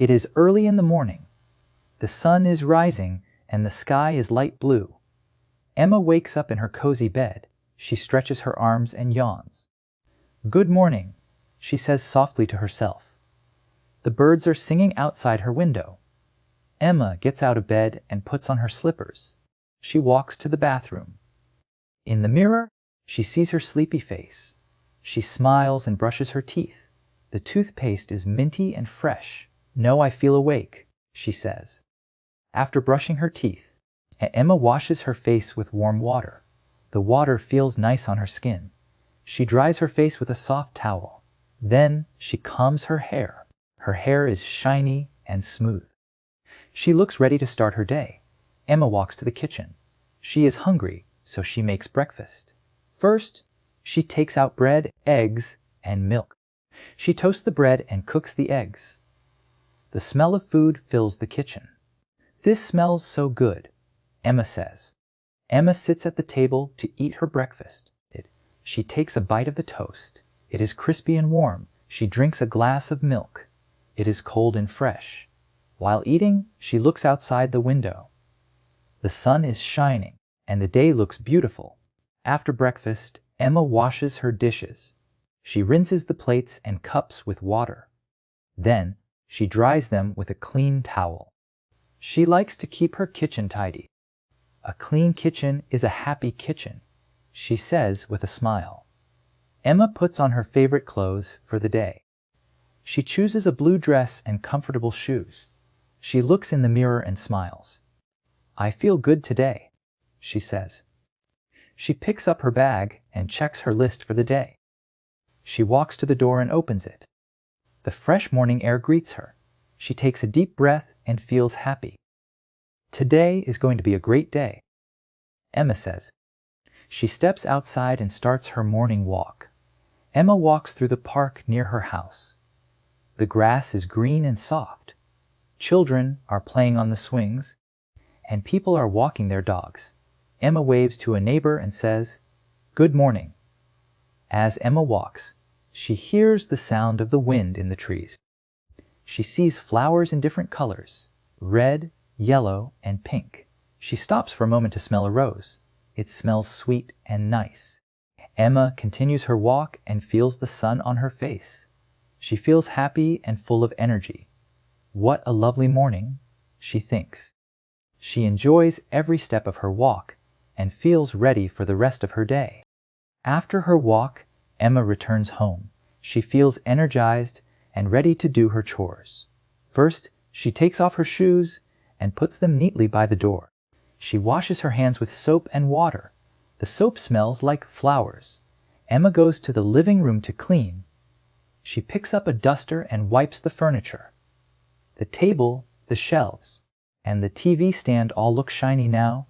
It is early in the morning. The sun is rising and the sky is light blue. Emma wakes up in her cozy bed. She stretches her arms and yawns. "Good morning," she says softly to herself. The birds are singing outside her window. Emma gets out of bed and puts on her slippers. She walks to the bathroom. In the mirror, she sees her sleepy face. She smiles and brushes her teeth. The toothpaste is minty and fresh. "No, I feel awake," she says. After brushing her teeth, Emma washes her face with warm water. The water feels nice on her skin. She dries her face with a soft towel. Then she combs her hair. Her hair is shiny and smooth. She looks ready to start her day. Emma walks to the kitchen. She is hungry, so she makes breakfast. First, she takes out bread, eggs, and milk. She toasts the bread and cooks the eggs. The smell of food fills the kitchen. "This smells so good," Emma says. Emma sits at the table to eat her breakfast. She takes a bite of the toast. It is crispy and warm. She drinks a glass of milk. It is cold and fresh. While eating, she looks outside the window. The sun is shining, and the day looks beautiful. After breakfast, Emma washes her dishes. She rinses the plates and cups with water. Then, she dries them with a clean towel. She likes to keep her kitchen tidy. "A clean kitchen is a happy kitchen," she says with a smile. Emma puts on her favorite clothes for the day. She chooses a blue dress and comfortable shoes. She looks in the mirror and smiles. "I feel good today," she says. She picks up her bag and checks her list for the day. She walks to the door and opens it. The fresh morning air greets her. She takes a deep breath and feels happy. "Today is going to be a great day," Emma says. She steps outside and starts her morning walk. Emma walks through the park near her house. The grass is green and soft. Children are playing on the swings, and people are walking their dogs. Emma waves to a neighbor and says, "Good morning." As Emma walks, she hears the sound of the wind in the trees. She sees flowers in different colors, red, yellow, and pink. She stops for a moment to smell a rose. It smells sweet and nice. Emma continues her walk and feels the sun on her face. She feels happy and full of energy. "What a lovely morning," she thinks. She enjoys every step of her walk and feels ready for the rest of her day. After her walk, Emma returns home. She feels energized and ready to do her chores. First, she takes off her shoes and puts them neatly by the door. She washes her hands with soap and water. The soap smells like flowers. Emma goes to the living room to clean. She picks up a duster and wipes the furniture. The table, the shelves, and the TV stand all look shiny now.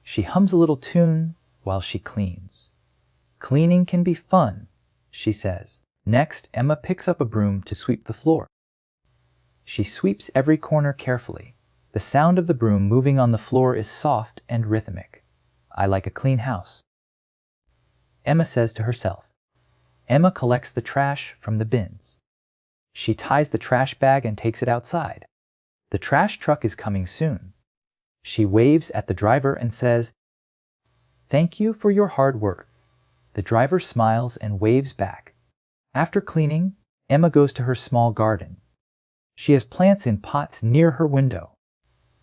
She hums a little tune while she cleans. "Cleaning can be fun," she says. Next, Emma picks up a broom to sweep the floor. She sweeps every corner carefully. The sound of the broom moving on the floor is soft and rhythmic. "I like a clean house," Emma says to herself. Emma collects the trash from the bins. She ties the trash bag and takes it outside. The trash truck is coming soon. She waves at the driver and says, "Thank you for your hard work." The driver smiles and waves back. After cleaning, Emma goes to her small garden. She has plants in pots near her window.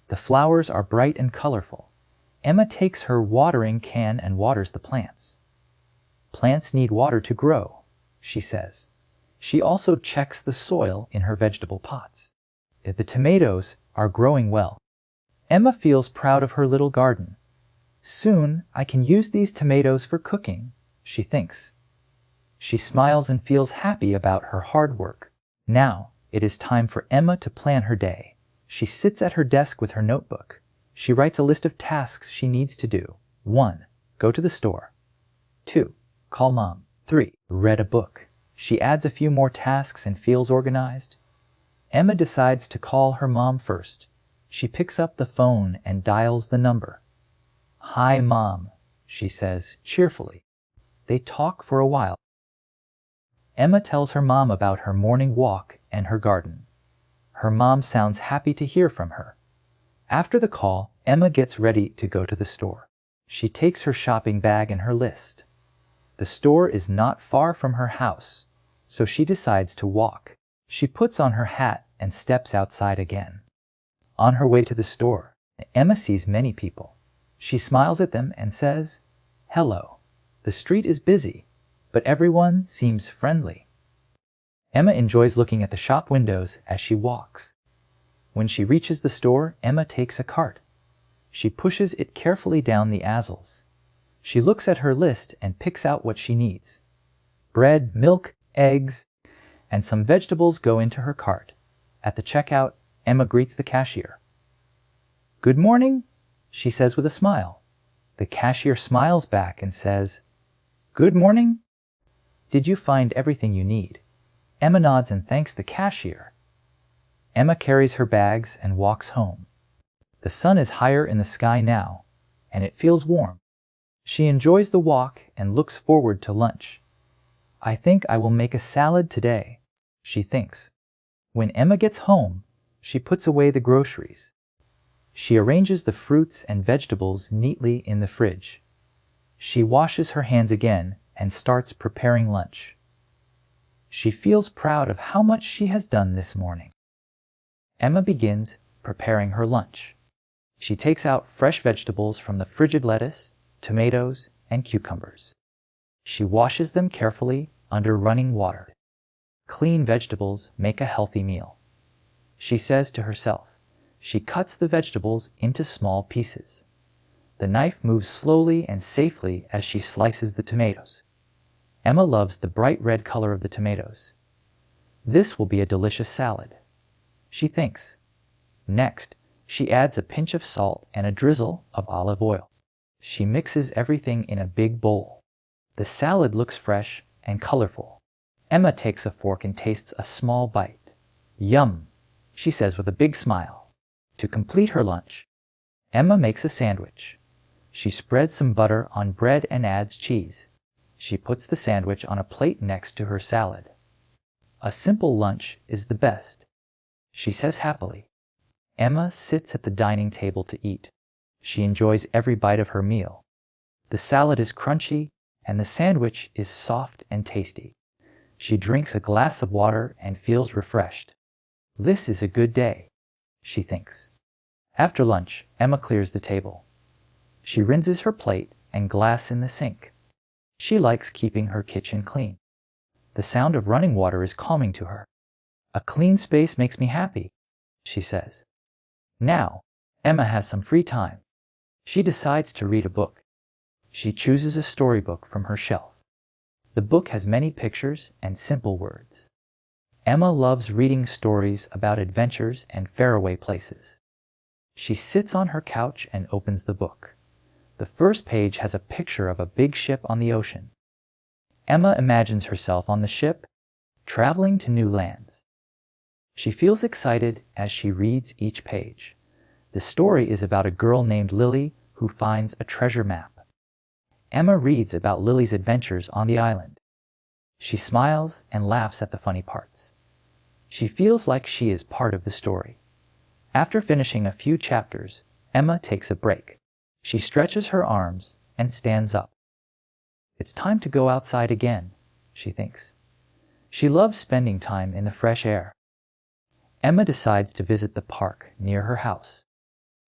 The flowers are bright and colorful. Emma takes her watering can and waters the plants. "Plants need water to grow," she says. She also checks the soil in her vegetable pots. The tomatoes are growing well. Emma feels proud of her little garden. "Soon I can use these tomatoes for cooking," she thinks. She smiles and feels happy about her hard work. Now it is time for Emma to plan her day. She sits at her desk with her notebook. She writes a list of tasks she needs to do. 1. Go to the store. 2. Call mom. 3. Read a book. She adds a few more tasks and feels organized. Emma decides to call her mom first. She picks up the phone and dials the number. "Hi, Mom," she says cheerfully. They talk for a while. Emma tells her mom about her morning walk and her garden. Her mom sounds happy to hear from her. After the call, Emma gets ready to go to the store. She takes her shopping bag and her list. The store is not far from her house, so she decides to walk. She puts on her hat and steps outside again. On her way to the store, Emma sees many people. She smiles at them and says, "Hello." The street is busy, but everyone seems friendly. Emma enjoys looking at the shop windows as she walks. When she reaches the store, Emma takes a cart. She pushes it carefully down the aisles. She looks at her list and picks out what she needs. Bread, milk, eggs, and some vegetables go into her cart. At the checkout, Emma greets the cashier. "Good morning," she says with a smile. The cashier smiles back and says, "Good morning. Did you find everything you need?" Emma nods and thanks the cashier. Emma carries her bags and walks home. The sun is higher in the sky now, and it feels warm. She enjoys the walk and looks forward to lunch. "I think I will make a salad today," she thinks. When Emma gets home, she puts away the groceries. She arranges the fruits and vegetables neatly in the fridge. She washes her hands again and starts preparing lunch. She feels proud of how much she has done this morning. Emma begins preparing her lunch. She takes out fresh vegetables from the frigid lettuce, tomatoes, and cucumbers. She washes them carefully under running water. Clean vegetables make a healthy meal. She says to herself. She cuts the vegetables into small pieces. The knife moves slowly and safely as she slices the tomatoes. Emma loves the bright red color of the tomatoes. This will be a delicious salad, she thinks. Next, she adds a pinch of salt and a drizzle of olive oil. She mixes everything in a big bowl. The salad looks fresh and colorful. Emma takes a fork and tastes a small bite. "Yum," she says with a big smile. To complete her lunch, Emma makes a sandwich. She spreads some butter on bread and adds cheese. She puts the sandwich on a plate next to her salad. "A simple lunch is the best," she says happily. Emma sits at the dining table to eat. She enjoys every bite of her meal. The salad is crunchy and the sandwich is soft and tasty. She drinks a glass of water and feels refreshed. This is a good day, she thinks. After lunch, Emma clears the table. She rinses her plate and glass in the sink. She likes keeping her kitchen clean. The sound of running water is calming to her. "A clean space makes me happy," she says. Now, Emma has some free time. She decides to read a book. She chooses a storybook from her shelf. The book has many pictures and simple words. Emma loves reading stories about adventures and faraway places. She sits on her couch and opens the book. The first page has a picture of a big ship on the ocean. Emma imagines herself on the ship, traveling to new lands. She feels excited as she reads each page. The story is about a girl named Lily who finds a treasure map. Emma reads about Lily's adventures on the island. She smiles and laughs at the funny parts. She feels like she is part of the story. After finishing a few chapters, Emma takes a break. She stretches her arms and stands up. It's time to go outside again, she thinks. She loves spending time in the fresh air. Emma decides to visit the park near her house.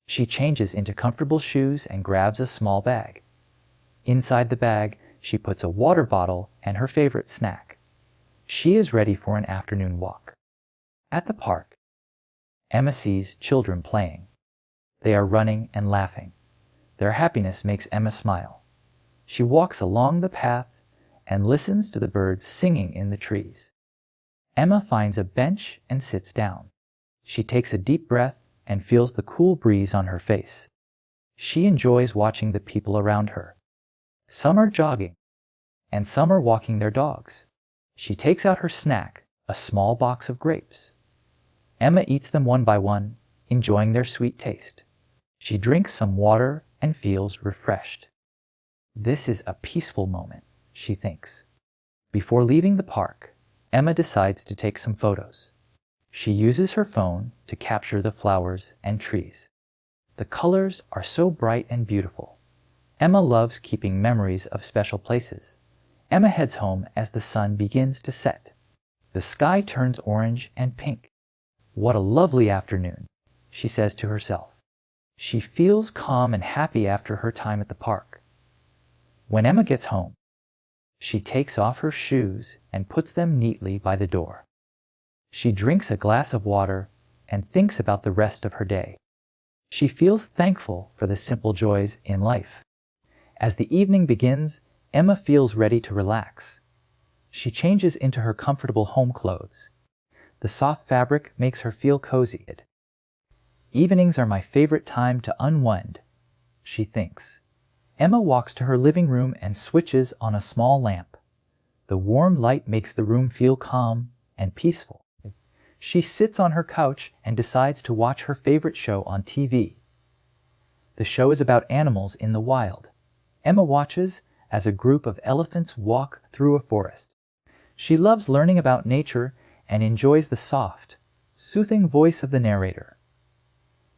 She changes into comfortable shoes and grabs a small bag. Inside the bag, she puts a water bottle and her favorite snack. She is ready for an afternoon walk. At the park, Emma sees children playing. They are running and laughing. Their happiness makes Emma smile. She walks along the path and listens to the birds singing in the trees. Emma finds a bench and sits down. She takes a deep breath and feels the cool breeze on her face. She enjoys watching the people around her. Some are jogging, and some are walking their dogs. She takes out her snack, a small box of grapes. Emma eats them one by one, enjoying their sweet taste. She drinks some water and feels refreshed. This is a peaceful moment, she thinks. Before leaving the park, Emma decides to take some photos. She uses her phone to capture the flowers and trees. The colors are so bright and beautiful. Emma loves keeping memories of special places. Emma heads home as the sun begins to set. The sky turns orange and pink. What a lovely afternoon, she says to herself. She feels calm and happy after her time at the park. When Emma gets home, she takes off her shoes and puts them neatly by the door. She drinks a glass of water and thinks about the rest of her day. She feels thankful for the simple joys in life. As the evening begins, Emma feels ready to relax. She changes into her comfortable home clothes. The soft fabric makes her feel cozy. Evenings are my favorite time to unwind, she thinks. Emma walks to her living room and switches on a small lamp. The warm light makes the room feel calm and peaceful. She sits on her couch and decides to watch her favorite show on TV. The show is about animals in the wild. Emma watches as a group of elephants walk through a forest. She loves learning about nature and enjoys the soft, soothing voice of the narrator.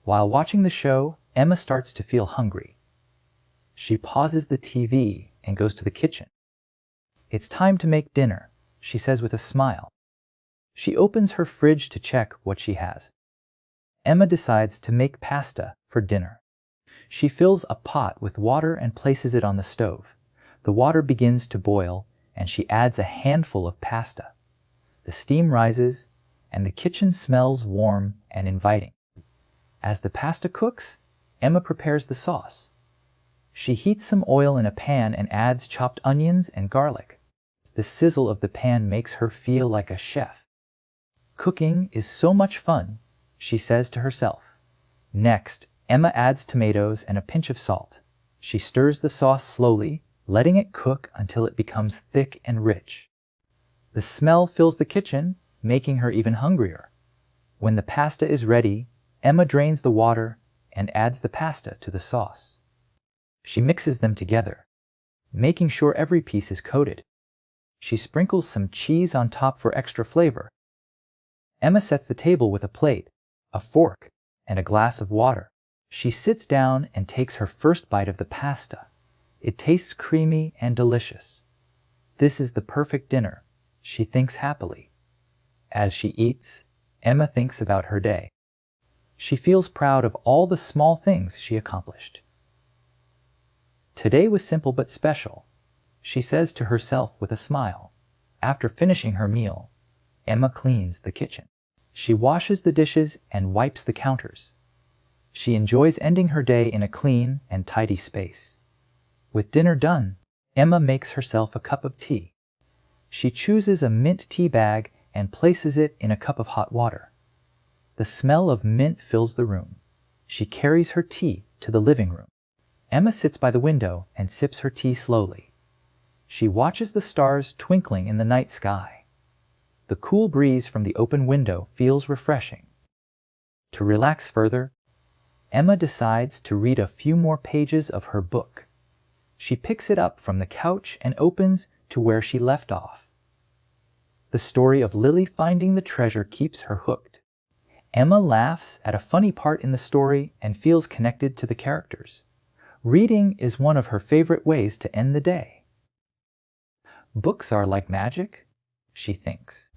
While watching the show, Emma starts to feel hungry. She pauses the TV and goes to the kitchen. "It's time to make dinner," she says with a smile. She opens her fridge to check what she has. Emma decides to make pasta for dinner. She fills a pot with water and places it on the stove. The water begins to boil, and she adds a handful of pasta. The steam rises, and the kitchen smells warm and inviting. As the pasta cooks, Emma prepares the sauce. She heats some oil in a pan and adds chopped onions and garlic. The sizzle of the pan makes her feel like a chef. "Cooking is so much fun," she says to herself. Next, Emma adds tomatoes and a pinch of salt. She stirs the sauce slowly, letting it cook until it becomes thick and rich. The smell fills the kitchen, making her even hungrier. When the pasta is ready, Emma drains the water and adds the pasta to the sauce. She mixes them together, making sure every piece is coated. She sprinkles some cheese on top for extra flavor. Emma sets the table with a plate, a fork, and a glass of water. She sits down and takes her first bite of the pasta. It tastes creamy and delicious. This is the perfect dinner, she thinks happily. As she eats, Emma thinks about her day. She feels proud of all the small things she accomplished. Today was simple but special, she says to herself with a smile. After finishing her meal, Emma cleans the kitchen. She washes the dishes and wipes the counters. She enjoys ending her day in a clean and tidy space. With dinner done, Emma makes herself a cup of tea. She chooses a mint tea bag and places it in a cup of hot water. The smell of mint fills the room. She carries her tea to the living room. Emma sits by the window and sips her tea slowly. She watches the stars twinkling in the night sky. The cool breeze from the open window feels refreshing. To relax further, Emma decides to read a few more pages of her book. She picks it up from the couch and opens to where she left off. The story of Lily finding the treasure keeps her hooked. Emma laughs at a funny part in the story and feels connected to the characters. Reading is one of her favorite ways to end the day. Books are like magic, she thinks.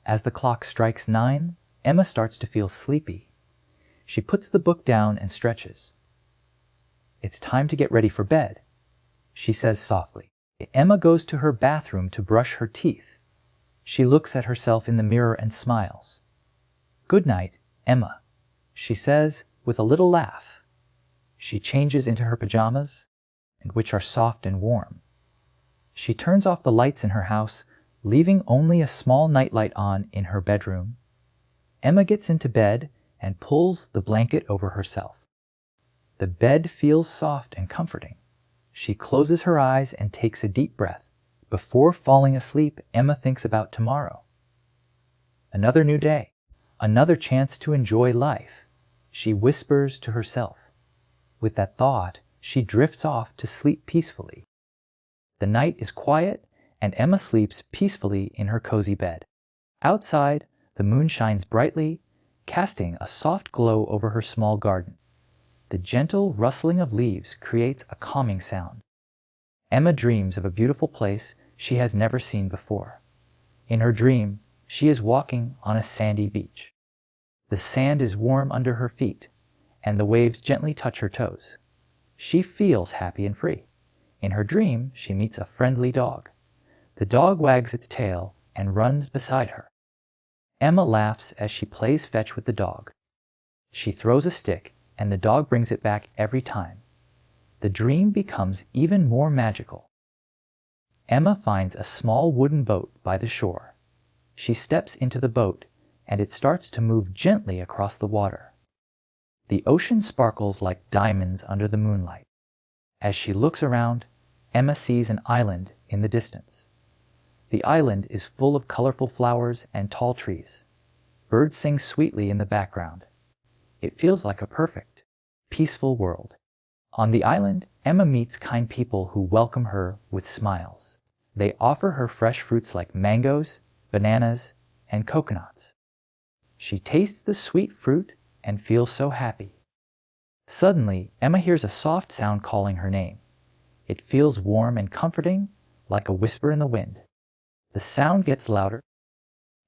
As the clock strikes 9, Emma starts to feel sleepy. She puts the book down and stretches. "It's time to get ready for bed," she says softly. Emma goes to her bathroom to brush her teeth. She looks at herself in the mirror and smiles. "Good night, Emma," she says with a little laugh. She changes into her pajamas, which are soft and warm. She turns off the lights in her house, leaving only a small nightlight on in her bedroom. Emma gets into bed and pulls the blanket over herself. The bed feels soft and comforting. She closes her eyes and takes a deep breath. Before falling asleep, Emma thinks about tomorrow. Another new day, another chance to enjoy life, she whispers to herself. With that thought, she drifts off to sleep peacefully. The night is quiet, and Emma sleeps peacefully in her cozy bed. Outside, The moon shines brightly, casting a soft glow over her small garden. The gentle rustling of leaves creates a calming sound. Emma dreams of a beautiful place she has never seen before. In her dream, she is walking on a sandy beach. The sand is warm under her feet, and the waves gently touch her toes. She feels happy and free. In her dream, she meets a friendly dog. The dog wags its tail and runs beside her. Emma laughs as she plays fetch with the dog. She throws a stick, and the dog brings it back every time. The dream becomes even more magical. Emma finds a small wooden boat by the shore. She steps into the boat, and it starts to move gently across the water. The ocean sparkles like diamonds under the moonlight. As she looks around, Emma sees an island in the distance. The island is full of colorful flowers and tall trees. Birds sing sweetly in the background. It feels like a perfect, peaceful world. On the island, Emma meets kind people who welcome her with smiles. They offer her fresh fruits like mangoes, bananas, and coconuts. She tastes the sweet fruit and feels so happy. Suddenly, Emma hears a soft sound calling her name. It feels warm and comforting, like a whisper in the wind. The sound gets louder,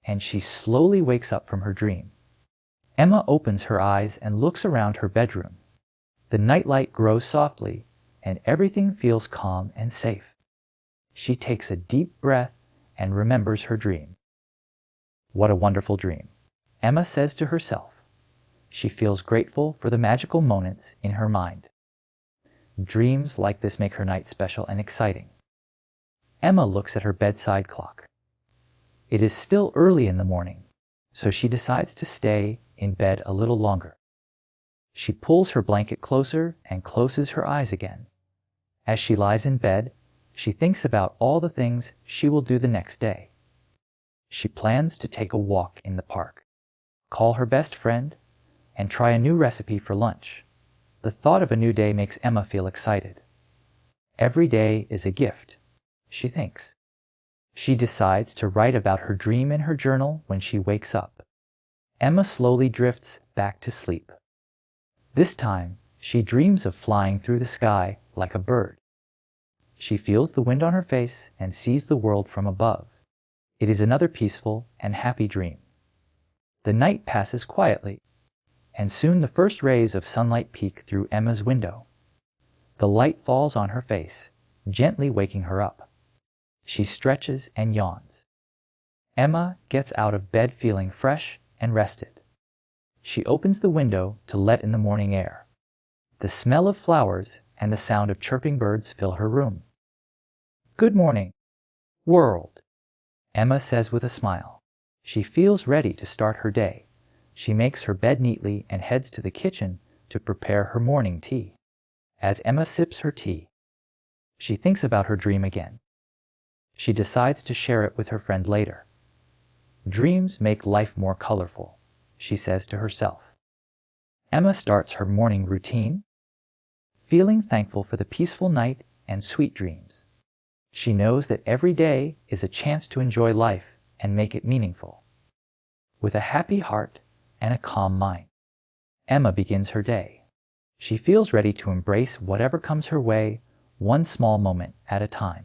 and she slowly wakes up from her dream. Emma opens her eyes and looks around her bedroom. The nightlight grows softly, and everything feels calm and safe. She takes a deep breath and remembers her dream. What a wonderful dream, Emma says to herself. She feels grateful for the magical moments in her mind. Dreams like this make her night special and exciting. Emma looks at her bedside clock. It is still early in the morning, so she decides to stay in bed a little longer. She pulls her blanket closer and closes her eyes again. As she lies in bed, she thinks about all the things she will do the next day. She plans to take a walk in the park, call her best friend, and try a new recipe for lunch. The thought of a new day makes Emma feel excited. Every day is a gift, she thinks. She decides to write about her dream in her journal when she wakes up. Emma slowly drifts back to sleep. This time, she dreams of flying through the sky like a bird. She feels the wind on her face and sees the world from above. It is another peaceful and happy dream. The night passes quietly, and soon the first rays of sunlight peek through Emma's window. The light falls on her face, gently waking her up. She stretches and yawns. Emma gets out of bed feeling fresh and rested. She opens the window to let in the morning air. The smell of flowers and the sound of chirping birds fill her room. "Good morning, world," Emma says with a smile. She feels ready to start her day. She makes her bed neatly and heads to the kitchen to prepare her morning tea. As Emma sips her tea, she thinks about her dream again. She decides to share it with her friend later. Dreams make life more colorful, she says to herself. Emma starts her morning routine, feeling thankful for the peaceful night and sweet dreams. She knows that every day is a chance to enjoy life and make it meaningful. With a happy heart and a calm mind, Emma begins her day. She feels ready to embrace whatever comes her way, one small moment at a time.